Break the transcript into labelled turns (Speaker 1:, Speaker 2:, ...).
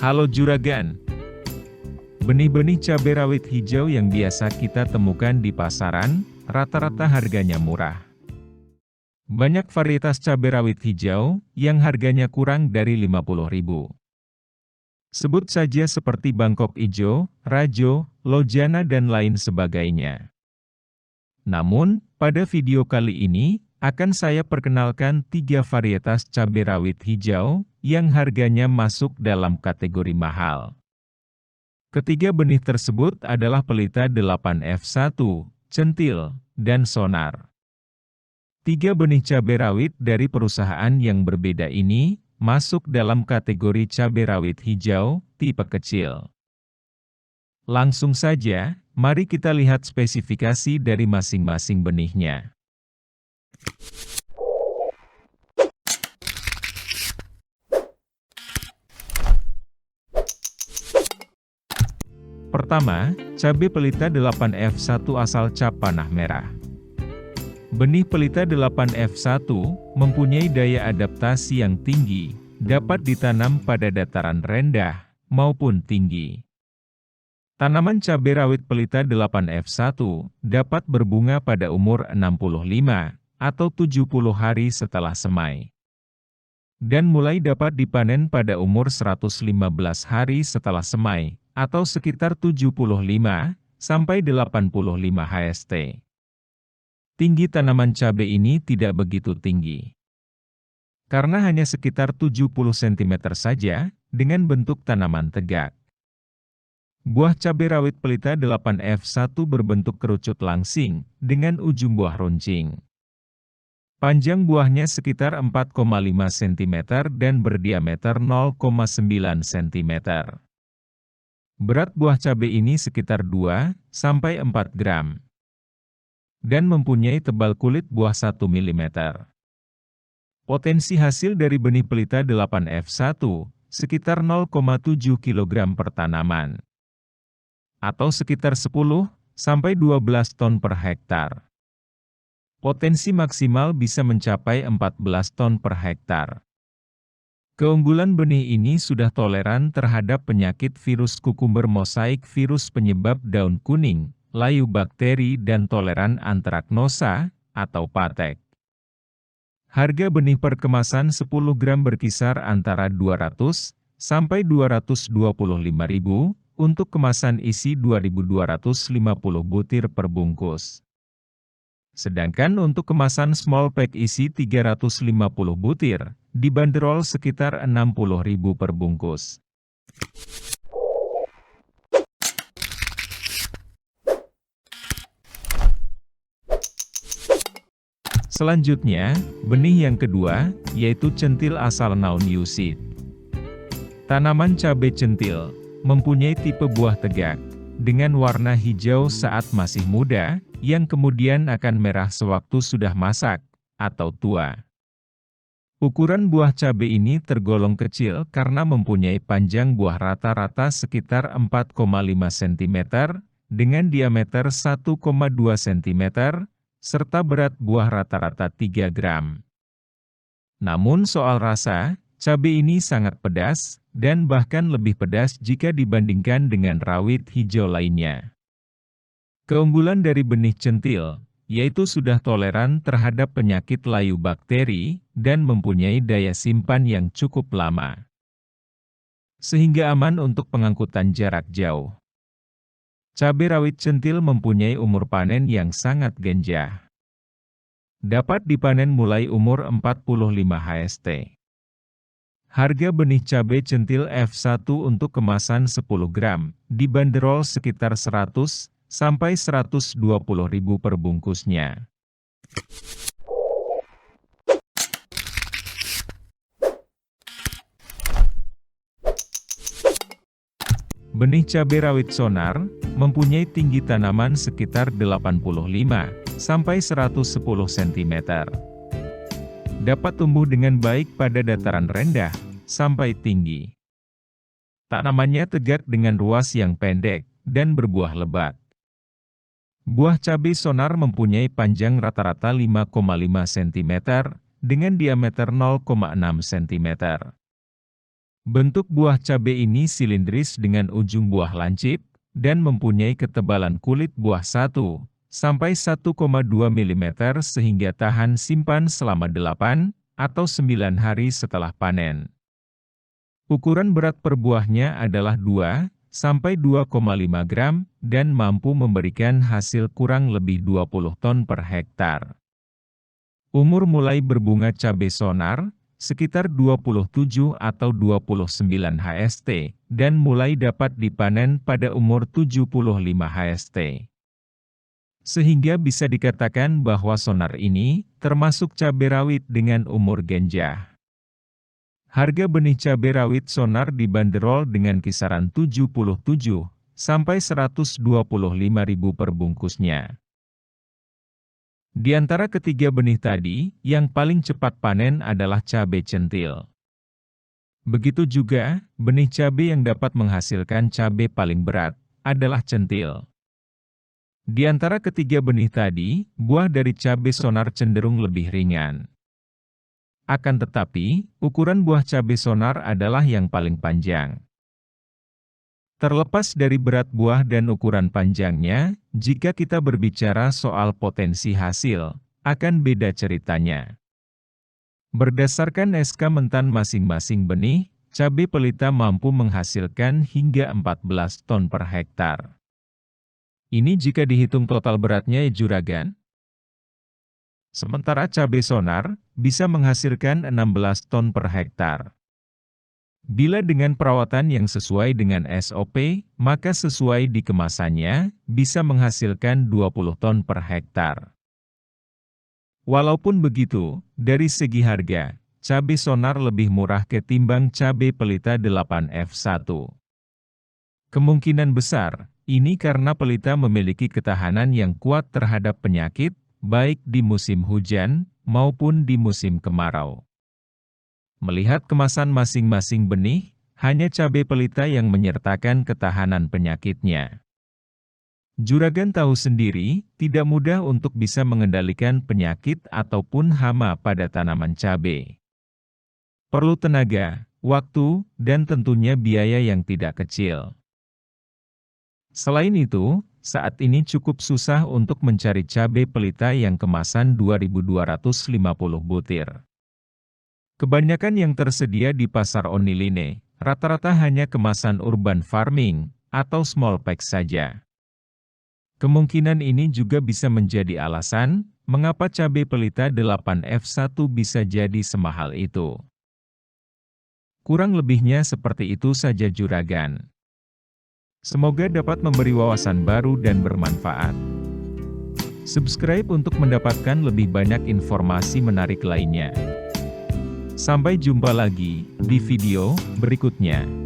Speaker 1: Halo juragan, benih-benih cabai rawit hijau yang biasa kita temukan di pasaran, rata-rata harganya murah. Banyak varietas cabai rawit hijau, yang harganya kurang dari 50.000. Sebut saja seperti Bangkok Ijo, Rajo, Lojana dan lain sebagainya. Namun, pada video kali ini, akan saya perkenalkan 3 varietas cabai rawit hijau, yang harganya masuk dalam kategori mahal. Ketiga benih tersebut adalah Pelita 8F1, Centil, dan Sonar. 3 benih cabai rawit dari perusahaan yang berbeda ini, masuk dalam kategori cabai rawit hijau, tipe kecil. Langsung saja, mari kita lihat spesifikasi dari masing-masing benihnya. Pertama, cabai Pelita 8F1 asal cap panah merah. Benih Pelita 8F1 mempunyai daya adaptasi yang tinggi, dapat ditanam pada dataran rendah maupun tinggi. Tanaman cabai rawit Pelita 8F1 dapat berbunga pada umur 65 atau 70 hari setelah semai. Dan mulai dapat dipanen pada umur 115 hari setelah semai, atau sekitar 75 sampai 85 HST. Tinggi tanaman cabai ini tidak begitu tinggi. Karena hanya sekitar 70 cm saja, dengan bentuk tanaman tegak. Buah cabai rawit Pelita 8F1 berbentuk kerucut langsing, dengan ujung buah runcing. Panjang buahnya sekitar 4,5 cm dan berdiameter 0,9 cm. Berat buah cabai ini sekitar 2-4 gram. Dan mempunyai tebal kulit buah 1 mm. Potensi hasil dari benih Pelita 8F1, sekitar 0,7 kg per tanaman. Atau sekitar 10-12 ton per hektar. Potensi maksimal bisa mencapai 14 ton per hektar. Keunggulan benih ini sudah toleran terhadap penyakit virus kukumber mosaik, virus penyebab daun kuning, layu bakteri dan toleran antraknosa atau patek. Harga benih per kemasan 10 gram berkisar antara 200 sampai 225.000, untuk kemasan isi 2.250 butir per bungkus. Sedangkan untuk kemasan small pack isi 350 butir, dibanderol sekitar 60.000 per bungkus. Selanjutnya, benih yang kedua, yaitu Centil asal Naun Yusid. Tanaman cabai centil mempunyai tipe buah tegak, dengan warna hijau saat masih muda, yang kemudian akan merah sewaktu sudah masak, atau tua. Ukuran buah cabai ini tergolong kecil karena mempunyai panjang buah rata-rata sekitar 4,5 cm, dengan diameter 1,2 cm, serta berat buah rata-rata 3 gram. Namun soal rasa, cabai ini sangat pedas, dan bahkan lebih pedas jika dibandingkan dengan rawit hijau lainnya. Keunggulan dari benih centil, yaitu sudah toleran terhadap penyakit layu bakteri, dan mempunyai daya simpan yang cukup lama. Sehingga aman untuk pengangkutan jarak jauh. Cabai rawit centil mempunyai umur panen yang sangat genjah. Dapat dipanen mulai umur 45 HST. Harga benih cabai centil F1 untuk kemasan 10 gram, dibanderol sekitar 100 sampai 120.000 per bungkusnya. Benih cabai rawit Sonar mempunyai tinggi tanaman sekitar 85 sampai 110 cm. Dapat tumbuh dengan baik pada dataran rendah sampai tinggi. Tanamannya tegak dengan ruas yang pendek dan berbuah lebat. Buah cabai Sonar mempunyai panjang rata-rata 5,5 cm dengan diameter 0,6 cm. Bentuk buah cabai ini silindris dengan ujung buah lancip, dan mempunyai ketebalan kulit buah 1 sampai 1,2 mm sehingga tahan simpan selama 8 atau 9 hari setelah panen. Ukuran berat per buahnya adalah 2 sampai 2,5 gram dan mampu memberikan hasil kurang lebih 20 ton per hektar. Umur mulai berbunga cabai sonar sekitar 27 atau 29 HST dan mulai dapat dipanen pada umur 75 HST. Sehingga bisa dikatakan bahwa sonar ini termasuk cabai rawit dengan umur genjah. Harga benih cabai rawit sonar dibanderol dengan kisaran 77 sampai 125.000 per bungkusnya. Di antara ketiga benih tadi, yang paling cepat panen adalah cabai centil. Begitu juga, benih cabai yang dapat menghasilkan cabai paling berat adalah centil. Di antara ketiga benih tadi, buah dari cabai sonar cenderung lebih ringan. Akan tetapi, ukuran buah cabai sonar adalah yang paling panjang. Terlepas dari berat buah dan ukuran panjangnya, jika kita berbicara soal potensi hasil, akan beda ceritanya. Berdasarkan SK Mentan masing-masing benih, cabai pelita mampu menghasilkan hingga 14 ton per hektar. Ini jika dihitung total beratnya ya juragan. Sementara cabai sonar, bisa menghasilkan 16 ton per hektar. Bila dengan perawatan yang sesuai dengan SOP, maka sesuai di kemasannya, bisa menghasilkan 20 ton per hektar. Walaupun begitu, dari segi harga, cabai sonar lebih murah ketimbang cabai pelita 8F1. Kemungkinan besar, ini karena pelita memiliki ketahanan yang kuat terhadap penyakit, baik di musim hujan, maupun di musim kemarau. Melihat kemasan masing-masing benih, hanya cabai pelita yang menyertakan ketahanan penyakitnya. Juragan tahu sendiri, tidak mudah untuk bisa mengendalikan penyakit ataupun hama pada tanaman cabai. Perlu tenaga, waktu, dan tentunya biaya yang tidak kecil. Selain itu, saat ini cukup susah untuk mencari cabai pelita yang kemasan 2.250 butir. Kebanyakan yang tersedia di pasar Oniline, rata-rata hanya kemasan urban farming, atau small pack saja. Kemungkinan ini juga bisa menjadi alasan, mengapa cabai pelita 8F1 bisa jadi semahal itu. Kurang lebihnya seperti itu saja juragan. Semoga dapat memberi wawasan baru dan bermanfaat. Subscribe untuk mendapatkan lebih banyak informasi menarik lainnya. Sampai jumpa lagi di video berikutnya.